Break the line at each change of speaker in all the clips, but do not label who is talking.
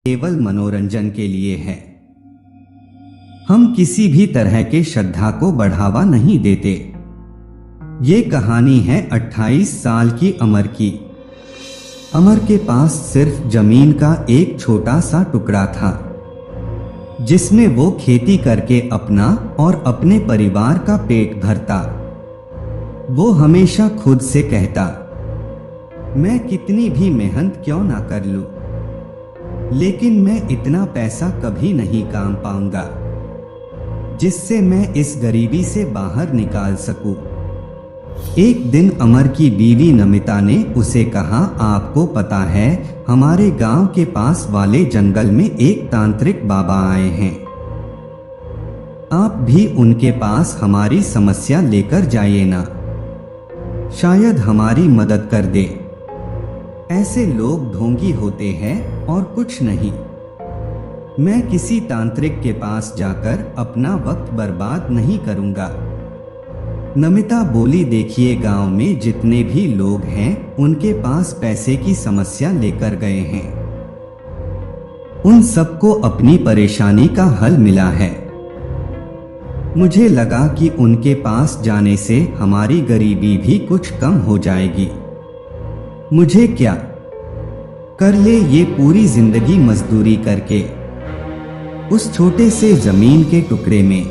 केवल मनोरंजन के लिए है। हम किसी भी तरह के श्रद्धा को बढ़ावा नहीं देते। ये कहानी है 28 साल की अमर की। अमर के पास सिर्फ जमीन का एक छोटा सा टुकड़ा था, जिसमें वो खेती करके अपना और अपने परिवार का पेट भरता। वो हमेशा खुद से कहता, मैं कितनी भी मेहनत क्यों ना कर लूं, लेकिन मैं इतना पैसा कभी नहीं काम पाऊंगा जिससे मैं इस गरीबी से बाहर निकाल सकूं। एक दिन अमर की बीवी नमिता ने उसे कहा, आपको पता है हमारे गांव के पास वाले जंगल में एक तांत्रिक बाबा आए हैं। आप भी उनके पास हमारी समस्या लेकर जाइए ना, शायद हमारी मदद कर दे। ऐसे लोग ढोंगी होते हैं और कुछ नहीं। मैं किसी तांत्रिक के पास जाकर अपना वक्त बर्बाद नहीं करूंगा। नमिता बोली, देखिए गांव में जितने भी लोग हैं उनके पास पैसे की समस्या लेकर गए हैं। उन सबको अपनी परेशानी का हल मिला है। मुझे लगा कि उनके पास जाने से हमारी गरीबी भी कुछ कम हो जाएगी। मुझे क्या, कर ले ये पूरी जिंदगी मजदूरी करके उस छोटे से जमीन के टुकड़े में।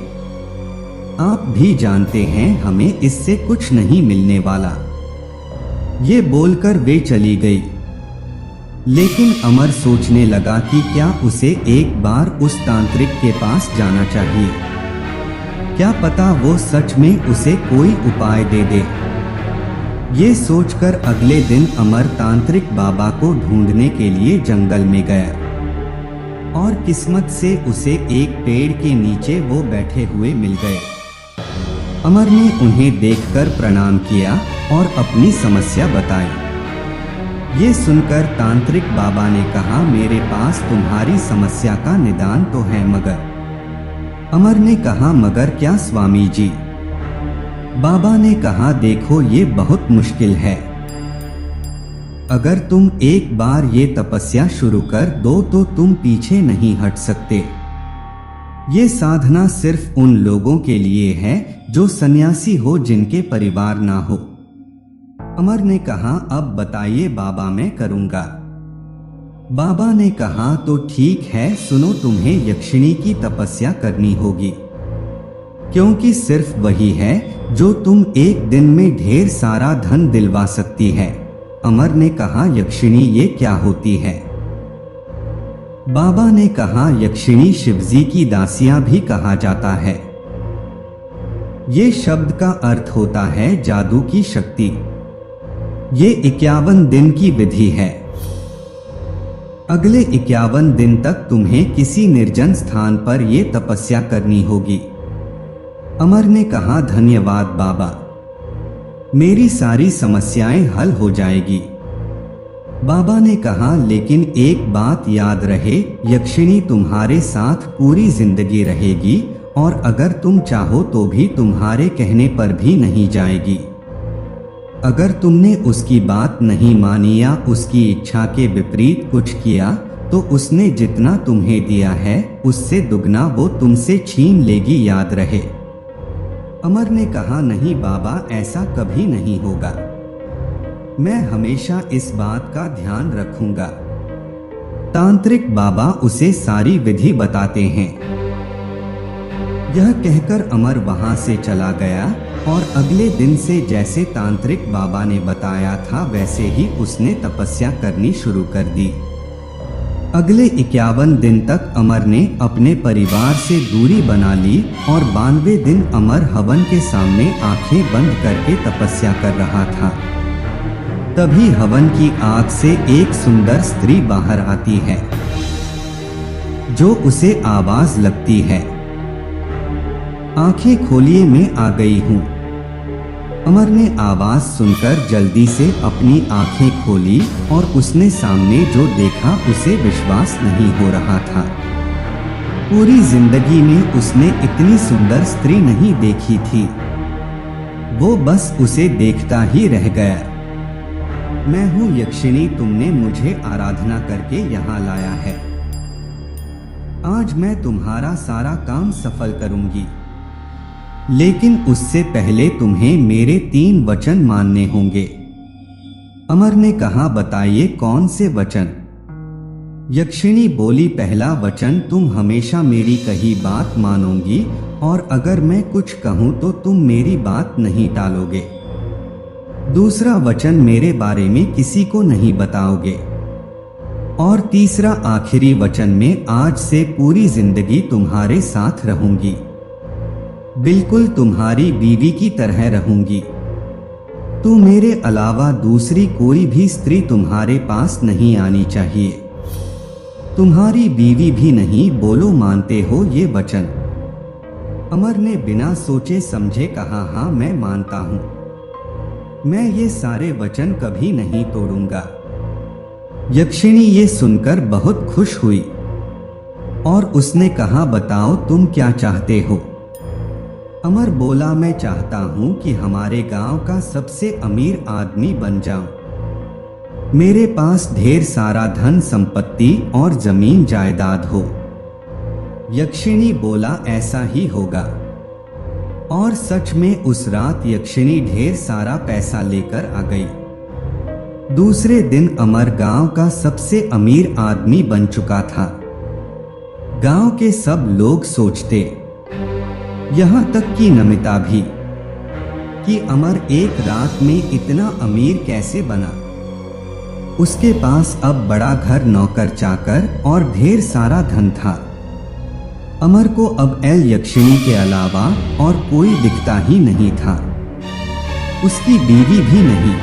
आप भी जानते हैं हमें इससे कुछ नहीं मिलने वाला। ये बोलकर वे चली गई। लेकिन अमर सोचने लगा कि क्या उसे एक बार उस तांत्रिक के पास जाना चाहिए। क्या पता वो सच में उसे कोई उपाय दे दे। ये सोचकर अगले दिन अमर तांत्रिक बाबा को ढूंढने के लिए जंगल में गया और किस्मत से उसे एक पेड़ के नीचे वो बैठे हुए मिल गए। अमर ने उन्हें देखकर प्रणाम किया और अपनी समस्या बताई। ये सुनकर तांत्रिक बाबा ने कहा, मेरे पास तुम्हारी समस्या का निदान तो है, मगर। अमर ने कहा, मगर क्या स्वामी जी? बाबा ने कहा, देखो ये बहुत मुश्किल है। अगर तुम एक बार ये तपस्या शुरू कर दो तो तुम पीछे नहीं हट सकते। ये साधना सिर्फ उन लोगों के लिए है जो सन्यासी हो, जिनके परिवार ना हो। अमर ने कहा, अब बताइए बाबा, मैं करूंगा। बाबा ने कहा, तो ठीक है, सुनो, तुम्हें यक्षिणी की तपस्या करनी होगी, क्योंकि सिर्फ वही है जो तुम एक दिन में ढेर सारा धन दिलवा सकती है। अमर ने कहा, यक्षिणी ये क्या होती है? बाबा ने कहा, यक्षिणी शिवजी की दासियां भी कहा जाता है। ये शब्द का अर्थ होता है जादू की शक्ति। ये 51 दिन की विधि है। अगले 51 दिन तक तुम्हें किसी निर्जन स्थान पर यह तपस्या करनी होगी। अमर ने कहा, धन्यवाद बाबा, मेरी सारी समस्याएं हल हो जाएगी। बाबा ने कहा, लेकिन एक बात याद रहे, यक्षिणी तुम्हारे साथ पूरी जिंदगी रहेगी और अगर तुम चाहो तो भी तुम्हारे कहने पर भी नहीं जाएगी। अगर तुमने उसकी बात नहीं मानी या उसकी इच्छा के विपरीत कुछ किया तो उसने जितना तुम्हें दिया है उससे दुगना वो तुमसे छीन लेगी, याद रहे। अमर ने कहा, नहीं बाबा, ऐसा कभी नहीं होगा। मैं हमेशा इस बात का ध्यान रखूंगा। तांत्रिक बाबा उसे सारी विधि बताते हैं। यह कहकर अमर वहां से चला गया और अगले दिन से जैसे तांत्रिक बाबा ने बताया था वैसे ही उसने तपस्या करनी शुरू कर दी। अगले 51 दिन तक अमर ने अपने परिवार से दूरी बना ली और 92वें दिन अमर हवन के सामने आंखें बंद करके तपस्या कर रहा था। तभी हवन की आग से एक सुंदर स्त्री बाहर आती है, जो उसे आवाज लगती है, आंखें खोलिए, मैं आ गई हूं। अमर ने आवाज सुनकर जल्दी से अपनी आंखें खोली और उसने सामने जो देखा उसे विश्वास नहीं हो रहा था। पूरी जिंदगी में उसने इतनी सुंदर स्त्री नहीं देखी थी। वो बस उसे देखता ही रह गया। मैं हूँ यक्षिणी, तुमने मुझे आराधना करके यहाँ लाया है। आज मैं तुम्हारा सारा काम सफल करूंगी, लेकिन उससे पहले तुम्हें मेरे 3 वचन मानने होंगे। अमर ने कहा, बताइए कौन से वचन? यक्षिणी बोली, पहला वचन, तुम हमेशा मेरी कही बात मानोगी और अगर मैं कुछ कहूं तो तुम मेरी बात नहीं टालोगे। दूसरा वचन, मेरे बारे में किसी को नहीं बताओगे। और तीसरा आखिरी वचन में, आज से पूरी जिंदगी तुम्हारे साथ रहूंगी, बिल्कुल तुम्हारी बीवी की तरह रहूंगी। तो मेरे अलावा दूसरी कोई भी स्त्री तुम्हारे पास नहीं आनी चाहिए, तुम्हारी बीवी भी नहीं। बोलो, मानते हो ये वचन? अमर ने बिना सोचे समझे कहा, हाँ मैं मानता हूं, मैं ये सारे वचन कभी नहीं तोड़ूंगा। यक्षिणी ये सुनकर बहुत खुश हुई और उसने कहा, बताओ तुम क्या चाहते हो? अमर बोला, मैं चाहता हूं कि हमारे गांव का सबसे अमीर आदमी बन जाऊं, मेरे पास ढेर सारा धन संपत्ति और जमीन जायदाद हो। यक्षिणी बोला, ऐसा ही होगा। और सच में उस रात यक्षिणी ढेर सारा पैसा लेकर आ गई। दूसरे दिन अमर गांव का सबसे अमीर आदमी बन चुका था। गांव के सब लोग सोचते, यहां तक कि नमिता भी, कि अमर एक रात में इतना अमीर कैसे बना। उसके पास अब बड़ा घर, नौकर चाकर और ढेर सारा धन था। अमर को अब यक्षिणी के अलावा और कोई दिखता ही नहीं था, उसकी बीवी भी नहीं।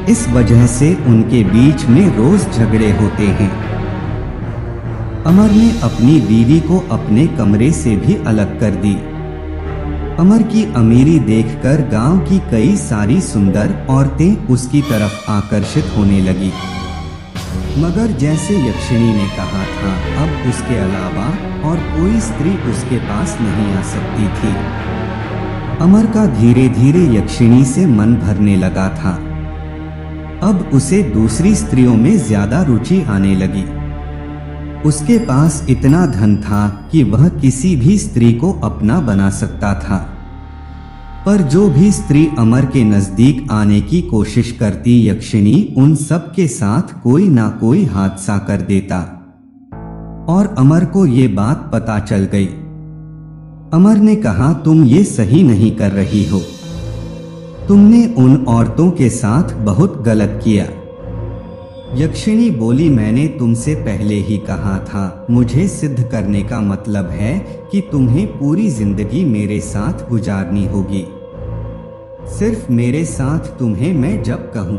इस वजह से उनके बीच में रोज झगड़े होते हैं। अमर ने अपनी बीवी को अपने कमरे से भी अलग कर दी। अमर की अमीरी देखकर गांव की कई सारी सुंदर औरतें उसकी तरफ आकर्षित होने लगी। मगर जैसे यक्षिणी ने कहा था, अब उसके अलावा और कोई स्त्री उसके पास नहीं आ सकती थी। अमर का धीरे धीरे यक्षिणी से मन भरने लगा था। अब उसे दूसरी स्त्रियों में ज्यादा रुचि आने लगी। उसके पास इतना धन था कि वह किसी भी स्त्री को अपना बना सकता था। पर जो भी स्त्री अमर के नजदीक आने की कोशिश करती, यक्षिणी उन सब के साथ कोई ना कोई हादसा कर देता। और अमर को ये बात पता चल गई। अमर ने कहा, तुम ये सही नहीं कर रही हो, तुमने उन औरतों के साथ बहुत गलत किया। यक्षिणी बोली, मैंने तुमसे पहले ही कहा था, मुझे सिद्ध करने का मतलब है कि तुम्हें पूरी जिंदगी मेरे साथ गुजारनी होगी। सिर्फ मेरे साथ तुम्हें मैं जब कहूं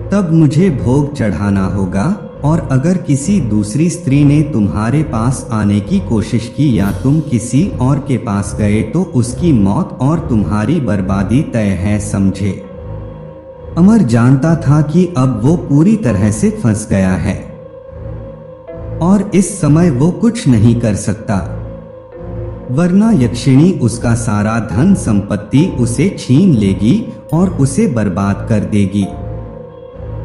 तब मुझे भोग चढ़ाना होगा। और अगर किसी दूसरी स्त्री ने तुम्हारे पास आने की कोशिश की या तुम किसी और के पास गए तो उसकी मौत और तुम्हारी बर्बादी तय है, समझे। अमर जानता था कि अब वो पूरी तरह से फंस गया है और इस समय वो कुछ नहीं कर सकता, वरना यक्षिणी उसका सारा धन संपत्ति उसे छीन लेगी और उसे बर्बाद कर देगी।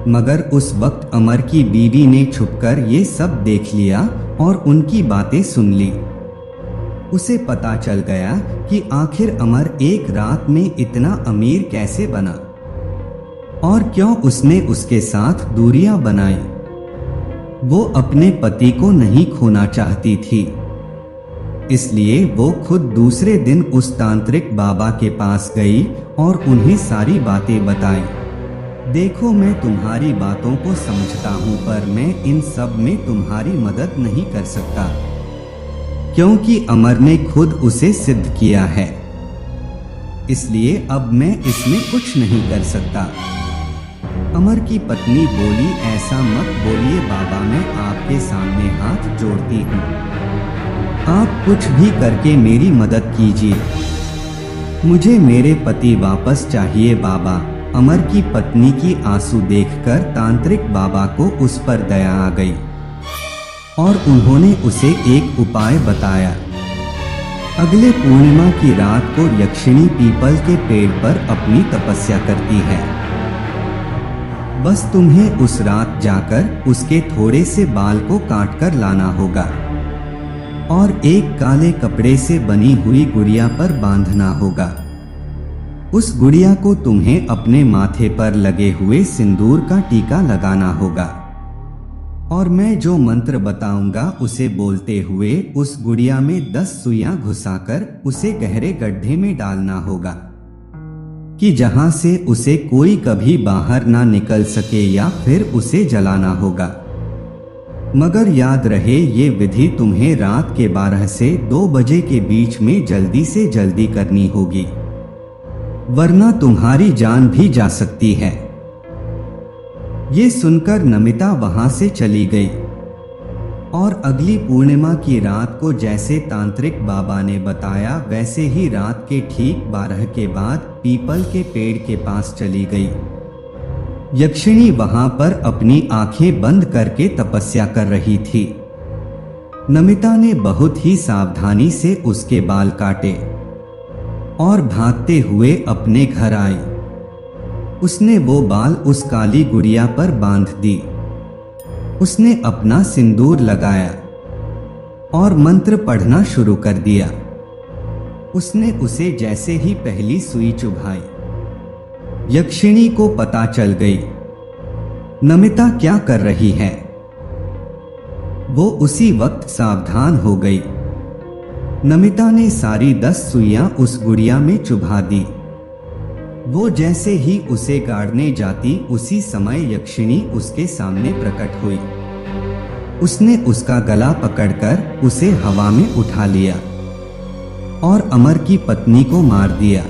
मगर उस वक्त अमर की बीवी ने छुपकर ये सब देख लिया और उनकी बातें सुन ली। उसे पता चल गया कि आखिर अमर एक रात में इतना अमीर कैसे बना और क्यों उसने उसके साथ दूरियां बनाई। वो अपने पति को नहीं खोना चाहती थी, इसलिए वो खुद दूसरे दिन उस तांत्रिक बाबा के पास गई और उन्हें सारी बातें बताई। देखो, मैं तुम्हारी बातों को समझता हूं, पर मैं इन सब में तुम्हारी मदद नहीं कर सकता, क्योंकि अमर ने खुद उसे सिद्ध किया है, इसलिए अब मैं इसमें कुछ नहीं कर सकता। अमर की पत्नी बोली, ऐसा मत बोलिए बाबा, मैं आपके सामने हाथ जोड़ती हूँ, आप कुछ भी करके मेरी मदद कीजिए, मुझे मेरे पति वापस चाहिए बाबा। अमर की पत्नी की आंसू देखकर तांत्रिक बाबा को उस पर दया आ गई और उन्होंने उसे एक उपाय बताया। अगले पूर्णिमा की रात को यक्षिणी पीपल के पेड़ पर अपनी तपस्या करती है। बस तुम्हें उस रात जाकर उसके थोड़े से बाल को काटकर लाना होगा। और एक काले कपड़े से बनी हुई गुड़िया पर बांधना होगा। उस गुड़िया को तुम्हें अपने माथे पर लगे हुए सिंदूर का टीका लगाना होगा और मैं जो मंत्र बताऊंगा उसे बोलते हुए उस गुड़िया में 10 सुइयां घुसाकर उसे गहरे गड्ढे में डालना होगा कि जहां से उसे कोई कभी बाहर ना निकल सके या फिर उसे जलाना होगा। मगर याद रहे ये विधि तुम्हें रात के 12 से 2 बजे के बीच में जल्दी से जल्दी करनी होगी, वरना तुम्हारी जान भी जा सकती है। ये सुनकर नमिता वहां से चली गई और अगली पूर्णिमा की रात को जैसे तांत्रिक बाबा ने बताया वैसे ही रात के ठीक 12 के बाद पीपल के पेड़ के पास चली गई। यक्षिणी वहां पर अपनी आंखें बंद करके तपस्या कर रही थी। नमिता ने बहुत ही सावधानी से उसके बाल काटे और भागते हुए अपने घर आई। उसने वो बाल उस काली गुड़िया पर बांध दी। उसने अपना सिंदूर लगाया और मंत्र पढ़ना शुरू कर दिया। उसने उसे जैसे ही पहली सुई चुभाई, यक्षिणी को पता चल गई नमिता क्या कर रही है। वो उसी वक्त सावधान हो गई। नमिता ने सारी 10 सुइयां उस गुड़िया में चुभा दी। वो जैसे ही उसे गाड़ने जाती उसी समय यक्षिणी उसके सामने प्रकट हुई। उसने उसका गला पकड़कर उसे हवा में उठा लिया और अमर की पत्नी को मार दिया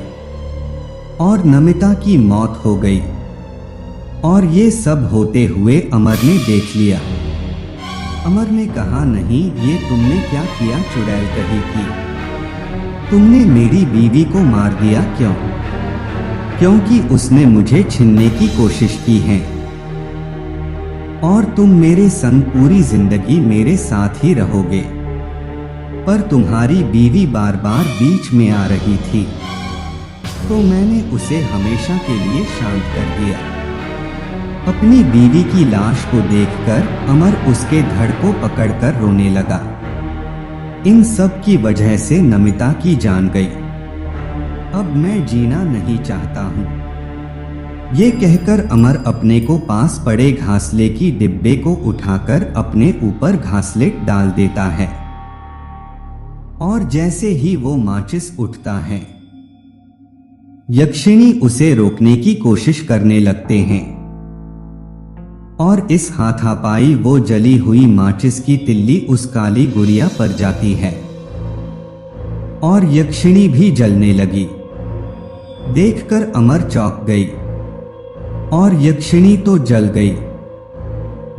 और नमिता की मौत हो गई। और ये सब होते हुए अमर ने देख लिया। अमर ने कहा, नहीं, ये तुमने क्या किया चुड़ैल कही की? तुमने मेरी बीवी को मार दिया क्यों? क्योंकि उसने मुझे छीनने की कोशिश की है और तुम मेरे संग पूरी जिंदगी मेरे साथ ही रहोगे। पर तुम्हारी बीवी बार बार बीच में आ रही थी तो मैंने उसे हमेशा के लिए शांत कर दिया। अपनी बीवी की लाश को देखकर अमर उसके धड़ को पकड़कर रोने लगा। इन सब की वजह से नमिता की जान गई। अब मैं जीना नहीं चाहता हूं। ये कहकर अमर अपने को पास पड़े घासले की डिब्बे को उठाकर अपने ऊपर घासलेट डाल देता है और जैसे ही वो माचिस उठता है यक्षिणी उसे रोकने की कोशिश करने लगते हैं और इस हाथापाई वो जली हुई माचिस की तिल्ली उस काली गुड़िया पर जाती है और यक्षिणी भी जलने लगी। देखकर अमर चौंक गई और यक्षिणी तो जल गई,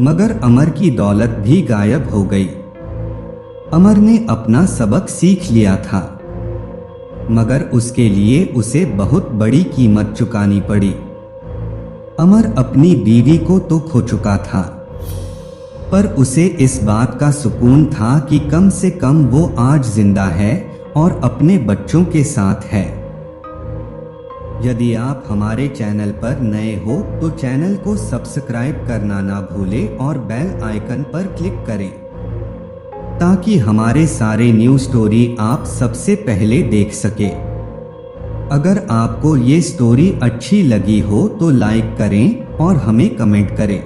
मगर अमर की दौलत भी गायब हो गई। अमर ने अपना सबक सीख लिया था, मगर उसके लिए उसे बहुत बड़ी कीमत चुकानी पड़ी। अमर अपनी बीवी को तो खो चुका था, पर उसे इस बात का सुकून था कि कम से कम वो आज जिंदा है और अपने बच्चों के साथ है। यदि आप हमारे चैनल पर नए हो तो चैनल को सब्सक्राइब करना ना भूलें और बेल आइकन पर क्लिक करें ताकि हमारे सारे न्यू स्टोरी आप सबसे पहले देख सके। अगर आपको ये स्टोरी अच्छी लगी हो तो लाइक करें और हमें कमेंट करें।